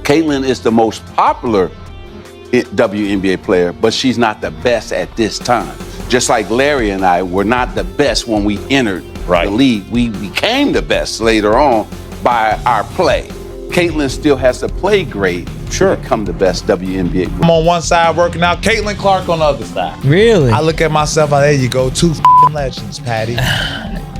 Caitlin is the most popular WNBA player, but she's not the best at this time. Just like Larry and I were not the best when we entered the league. We became the best later on by our play. Caitlin still has to play great to become the best WNBA player. I'm on one side working out, Caitlin Clark on the other side. Really? I look at myself, there you go, two legends, Patty.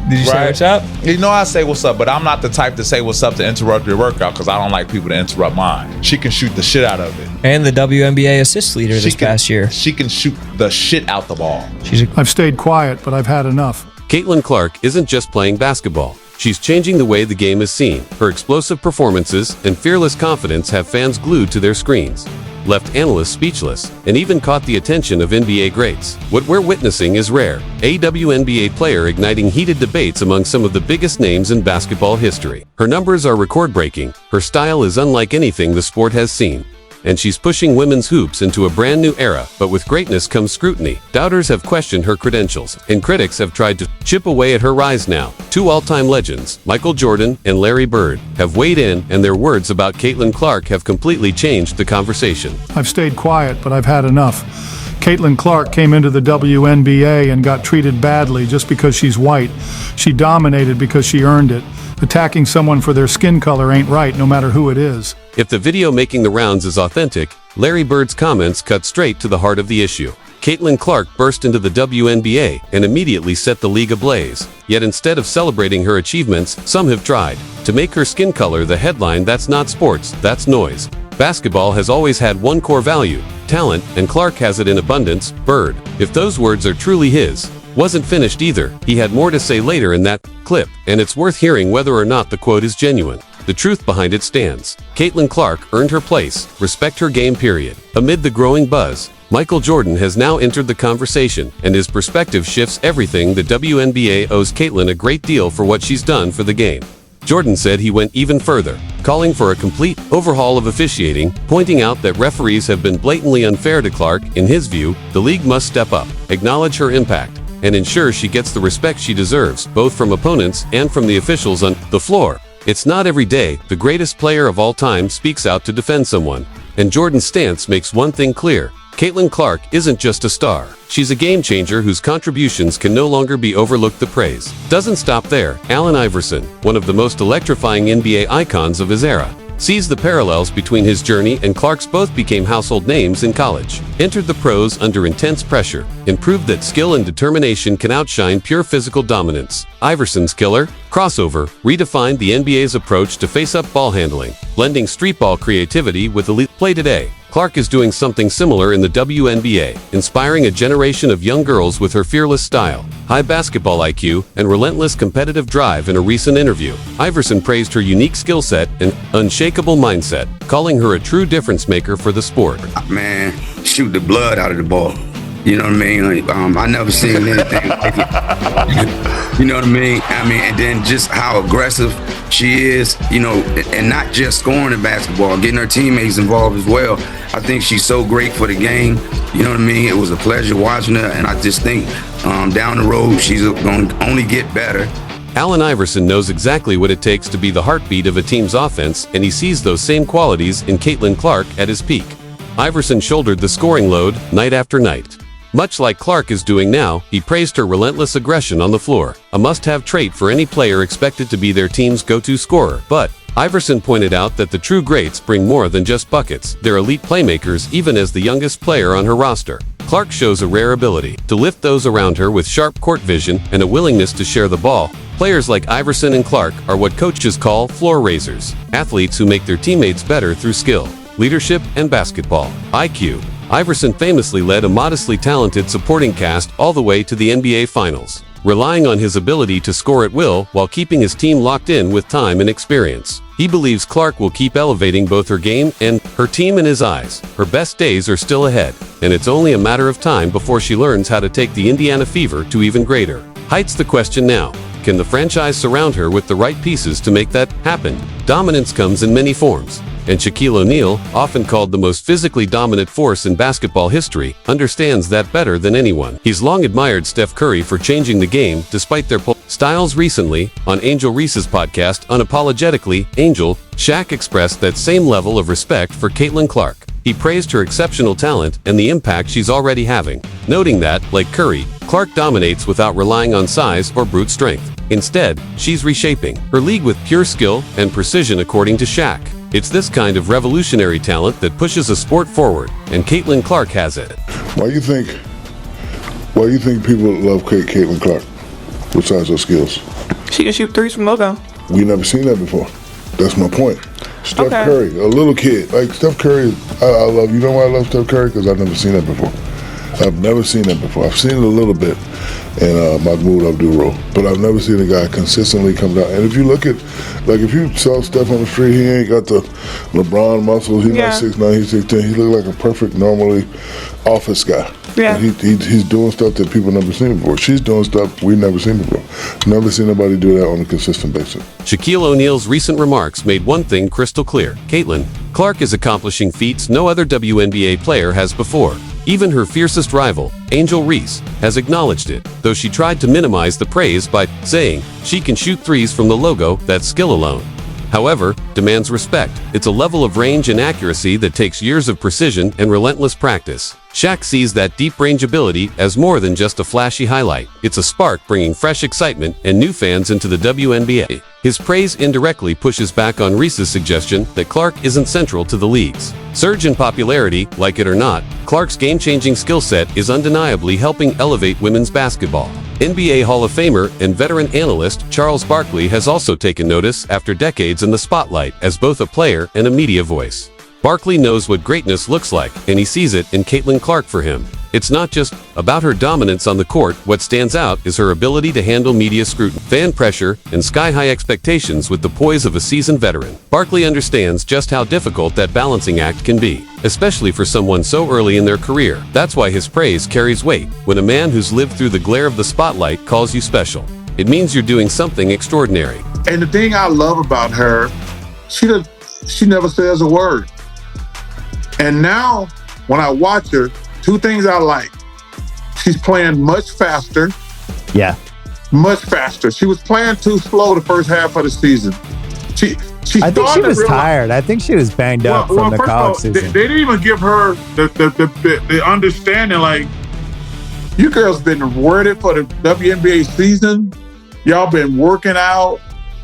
Did you say what's up? You know I say what's up, but I'm not the type to say what's up to interrupt your workout because I don't like people to interrupt mine. She can shoot the shit out of it. And the WNBA assist leader this past year. She can shoot the shit out the ball. I've stayed quiet, but I've had enough. Caitlin Clark isn't just playing basketball. She's changing the way the game is seen. Her explosive performances and fearless confidence have fans glued to their screens, left analysts speechless, and even caught the attention of NBA greats. What we're witnessing is rare. A WNBA player igniting heated debates among some of the biggest names in basketball history. Her numbers are record-breaking, her style is unlike anything the sport has seen, and she's pushing women's hoops into a brand new era. But with greatness comes scrutiny. Doubters have questioned her credentials, and critics have tried to chip away at her rise now. Two all-time legends, Michael Jordan and Larry Bird, have weighed in, and their words about Caitlin Clark have completely changed the conversation. I've stayed quiet, but I've had enough. Caitlin Clark came into the WNBA and got treated badly just because she's white. She dominated because she earned it. Attacking someone for their skin color ain't right, no matter who it is. If the video making the rounds is authentic, Larry Bird's comments cut straight to the heart of the issue. Caitlin Clark burst into the WNBA and immediately set the league ablaze. Yet instead of celebrating her achievements, some have tried to make her skin color the headline. That's not sports, that's noise. Basketball has always had one core value, talent, and Clark has it in abundance. Bird, if those words are truly his, wasn't finished either. He had more to say later in that clip, and it's worth hearing whether or not the quote is genuine. The truth behind it stands. Caitlin Clark earned her place. Respect her game, period. Amid the growing buzz, Michael Jordan has now entered the conversation, and his perspective shifts everything. The WNBA owes Caitlin a great deal for what she's done for the game. Jordan said he went even further, calling for a complete overhaul of officiating, pointing out that referees have been blatantly unfair to Clark. In his view, the league must step up, acknowledge her impact, and ensure she gets the respect she deserves, both from opponents and from the officials on the floor. It's not every day the greatest player of all time speaks out to defend someone, and Jordan's stance makes one thing clear. Caitlin Clark isn't just a star. She's a game changer whose contributions can no longer be overlooked. The praise doesn't stop there. Allen Iverson, one of the most electrifying NBA icons of his era, sees the parallels between his journey and Clark's. Both became household names in college, entered the pros under intense pressure, and proved that skill and determination can outshine pure physical dominance. Iverson's killer crossover redefined the NBA's approach to face-up ball handling, blending street ball creativity with elite play. Today, Clark is doing something similar in the WNBA, inspiring a generation of young girls with her fearless style, high basketball IQ, and relentless competitive drive. In a recent interview, Iverson praised her unique skill set and unshakable mindset, calling her a true difference maker for the sport. Man, shoot the blood out of the ball. You know what I mean? I never seen anything like it. You know what I mean? And then just how aggressive she is, you know, and not just scoring in basketball, getting her teammates involved as well. I think she's so great for the game. You know what I mean? It was a pleasure watching her, and I just think down the road, she's going to only get better. Allen Iverson knows exactly what it takes to be the heartbeat of a team's offense, and he sees those same qualities in Caitlin Clark at his peak. Iverson shouldered the scoring load night after night. Much like Clark is doing now, he praised her relentless aggression on the floor, a must-have trait for any player expected to be their team's go-to scorer. But Iverson pointed out that the true greats bring more than just buckets. They're elite playmakers, even as the youngest player on her roster. Clark shows a rare ability to lift those around her with sharp court vision and a willingness to share the ball. Players like Iverson and Clark are what coaches call floor raisers, athletes who make their teammates better through skill, leadership, and basketball IQ. Iverson famously led a modestly talented supporting cast all the way to the NBA Finals, relying on his ability to score at will while keeping his team locked in with time and experience. He believes Clark will keep elevating both her game and her team in his eyes. Her best days are still ahead, and it's only a matter of time before she learns how to take the Indiana Fever to even greater heights. The question now, can the franchise surround her with the right pieces to make that happen? Dominance comes in many forms. And Shaquille O'Neal, often called the most physically dominant force in basketball history, understands that better than anyone. He's long admired Steph Curry for changing the game despite their styles. Recently, on Angel Reese's podcast, Unapologetically Angel, Shaq expressed that same level of respect for Caitlin Clark. He praised her exceptional talent and the impact she's already having, noting that, like Curry, Clark dominates without relying on size or brute strength. Instead, she's reshaping her league with pure skill and precision, according to Shaq. It's this kind of revolutionary talent that pushes a sport forward, and Caitlin Clark has it. Why do you think people love Caitlin Clark besides her skills? She can shoot threes from logo. We never seen that before. That's my point. Steph Curry, a little kid. Like Steph Curry, I love. You know why I love Steph Curry? Because I've never seen that before. I've never seen that before. I've seen it a little bit in Mahmoud Abdul-Roh, but I've never seen a guy consistently come down. And if you look at, like, if you saw Steph on the street, he ain't got the LeBron muscles. He's not 6'9", he's 6'10". He look like a perfect, normally office guy. Yeah. And he's doing stuff that people never seen before. She's doing stuff we've never seen before. Never seen nobody do that on a consistent basis. Shaquille O'Neal's recent remarks made one thing crystal clear. Caitlin Clark is accomplishing feats no other WNBA player has before. Even her fiercest rival, Angel Reese, has acknowledged it, though she tried to minimize the praise by saying she can shoot threes from the logo. That skill alone, however, demands respect. It's a level of range and accuracy that takes years of precision and relentless practice. Shaq sees that deep range ability as more than just a flashy highlight. It's a spark bringing fresh excitement and new fans into the WNBA. His praise indirectly pushes back on Reese's suggestion that Clark isn't central to the league's surge in popularity. Like it or not, Clark's game-changing skill set is undeniably helping elevate women's basketball. NBA Hall of Famer and veteran analyst Charles Barkley has also taken notice after decades in the spotlight as both a player and a media voice. Barkley knows what greatness looks like, and he sees it in Caitlin Clark. For him, it's not just about her dominance on the court. What stands out is her ability to handle media scrutiny, fan pressure, and sky-high expectations with the poise of a seasoned veteran. Barkley understands just how difficult that balancing act can be, especially for someone so early in their career. That's why his praise carries weight. When a man who's lived through the glare of the spotlight calls you special, it means you're doing something extraordinary. And the thing I love about her, she never says a word. And now, when I watch her, two things I like. She's playing much faster. Yeah. Much faster. She was playing too slow the first half of the season. I think she was tired. I think she was banged up from the college season. They didn't even give her the understanding, like, you girls been ready for the WNBA season. Y'all been working out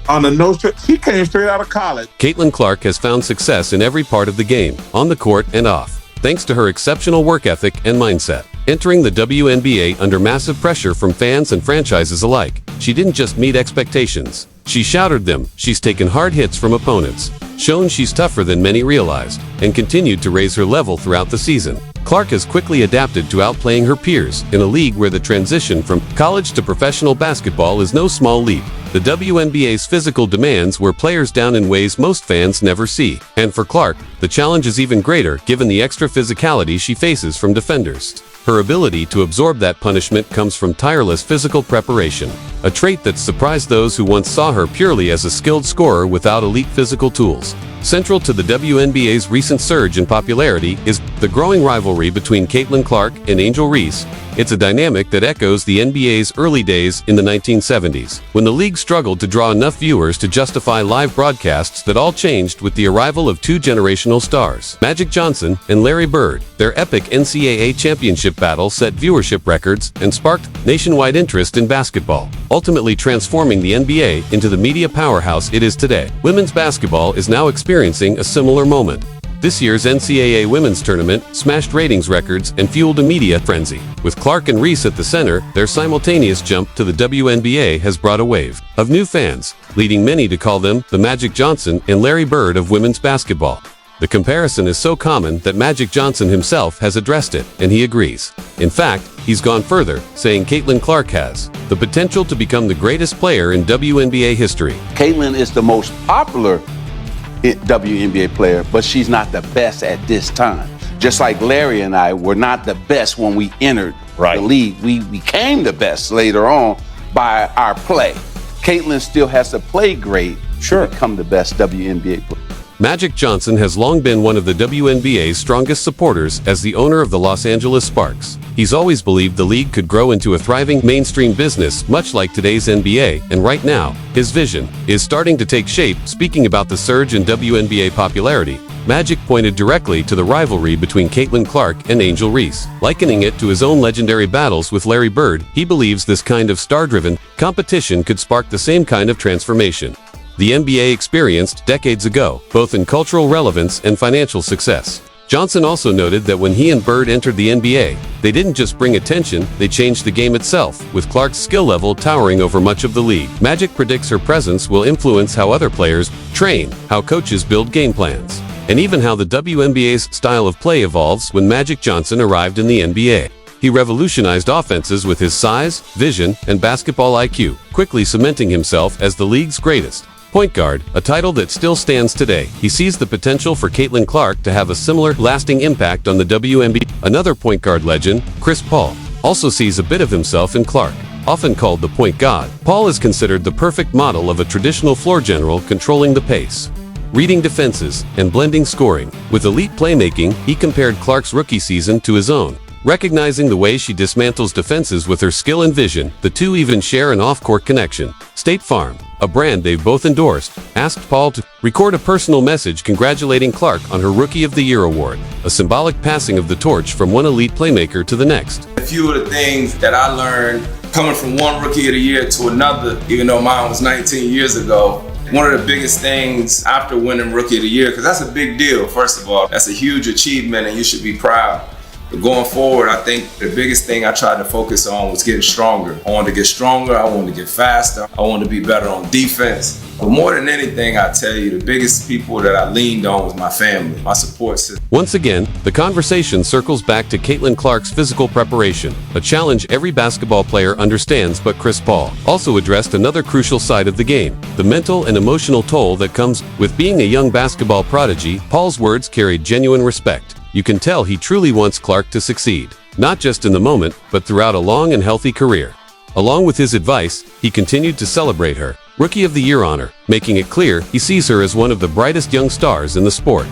on the nose. She came straight out of college. Caitlin Clark has found success in every part of the game, on the court and off, thanks to her exceptional work ethic and mindset. Entering the WNBA under massive pressure from fans and franchises alike, she didn't just meet expectations. She shattered them. She's taken hard hits from opponents, shown she's tougher than many realized, and continued to raise her level throughout the season. Clark has quickly adapted to outplaying her peers in a league where the transition from college to professional basketball is no small leap. The WNBA's physical demands wear players down in ways most fans never see. And for Clark, the challenge is even greater given the extra physicality she faces from defenders. Her ability to absorb that punishment comes from tireless physical preparation, a trait that's surprised those who once saw her purely as a skilled scorer without elite physical tools. Central to the WNBA's recent surge in popularity is the growing rivalry between Caitlin Clark and Angel Reese. It's a dynamic that echoes the NBA's early days in the 1970s, when the league struggled to draw enough viewers to justify live broadcasts. That all changed with the arrival of two generational stars, Magic Johnson and Larry Bird. Their epic NCAA championship battle set viewership records and sparked nationwide interest in basketball, ultimately transforming the NBA into the media powerhouse it is today. Women's basketball is now experiencing a similar moment. This year's NCAA women's tournament smashed ratings records and fueled a media frenzy. With Clark and Reese at the center, their simultaneous jump to the WNBA has brought a wave of new fans, leading many to call them the Magic Johnson and Larry Bird of women's basketball. The comparison is so common that Magic Johnson himself has addressed it, and he agrees. In fact, he's gone further, saying Caitlin Clark has the potential to become the greatest player in WNBA history. Caitlin is the most popular WNBA player, but she's not the best at this time. Just like Larry and I were not the best when we entered the league. We became the best later on by our play. Caitlin still has to play great to become the best WNBA player. Magic Johnson has long been one of the WNBA's strongest supporters as the owner of the Los Angeles Sparks. He's always believed the league could grow into a thriving mainstream business much like today's NBA, and right now, his vision is starting to take shape. Speaking about the surge in WNBA popularity, Magic pointed directly to the rivalry between Caitlin Clark and Angel Reese. Likening it to his own legendary battles with Larry Bird, he believes this kind of star-driven competition could spark the same kind of transformation the NBA experienced decades ago, both in cultural relevance and financial success. Johnson also noted that when he and Bird entered the NBA, they didn't just bring attention, they changed the game itself, with Clark's skill level towering over much of the league. Magic predicts her presence will influence how other players train, how coaches build game plans, and even how the WNBA's style of play evolves. When Magic Johnson arrived in the NBA, he revolutionized offenses with his size, vision, and basketball IQ, quickly cementing himself as the league's greatest point guard, a title that still stands today. He sees the potential for Caitlin Clark to have a similar lasting impact on the WNBA. Another point guard legend, Chris Paul, also sees a bit of himself in Clark. Often called the point god, Paul is considered the perfect model of a traditional floor general, controlling the pace, reading defenses, and blending scoring. With elite playmaking, he compared Clark's rookie season to his own. Recognizing the way she dismantles defenses with her skill and vision, the two even share an off-court connection. State Farm, a brand they've both endorsed, asked Paul to record a personal message congratulating Clark on her Rookie of the Year award, a symbolic passing of the torch from one elite playmaker to the next. A few of the things that I learned coming from one Rookie of the Year to another, even though mine was 19 years ago, one of the biggest things after winning Rookie of the Year, because that's a big deal, first of all, that's a huge achievement and you should be proud. But going forward, I think the biggest thing I tried to focus on was getting stronger. I wanted to get stronger, I wanted to get faster, I wanted to be better on defense. But more than anything, I tell you, the biggest people that I leaned on was my family, my support system. Once again, the conversation circles back to Caitlin Clark's physical preparation, a challenge every basketball player understands. But Chris Paul also addressed another crucial side of the game, the mental and emotional toll that comes with being a young basketball prodigy. Paul's words carried genuine respect. You can tell he truly wants Clark to succeed, not just in the moment, but throughout a long and healthy career. Along with his advice, he continued to celebrate her Rookie of the Year honor, making it clear he sees her as one of the brightest young stars in the sport.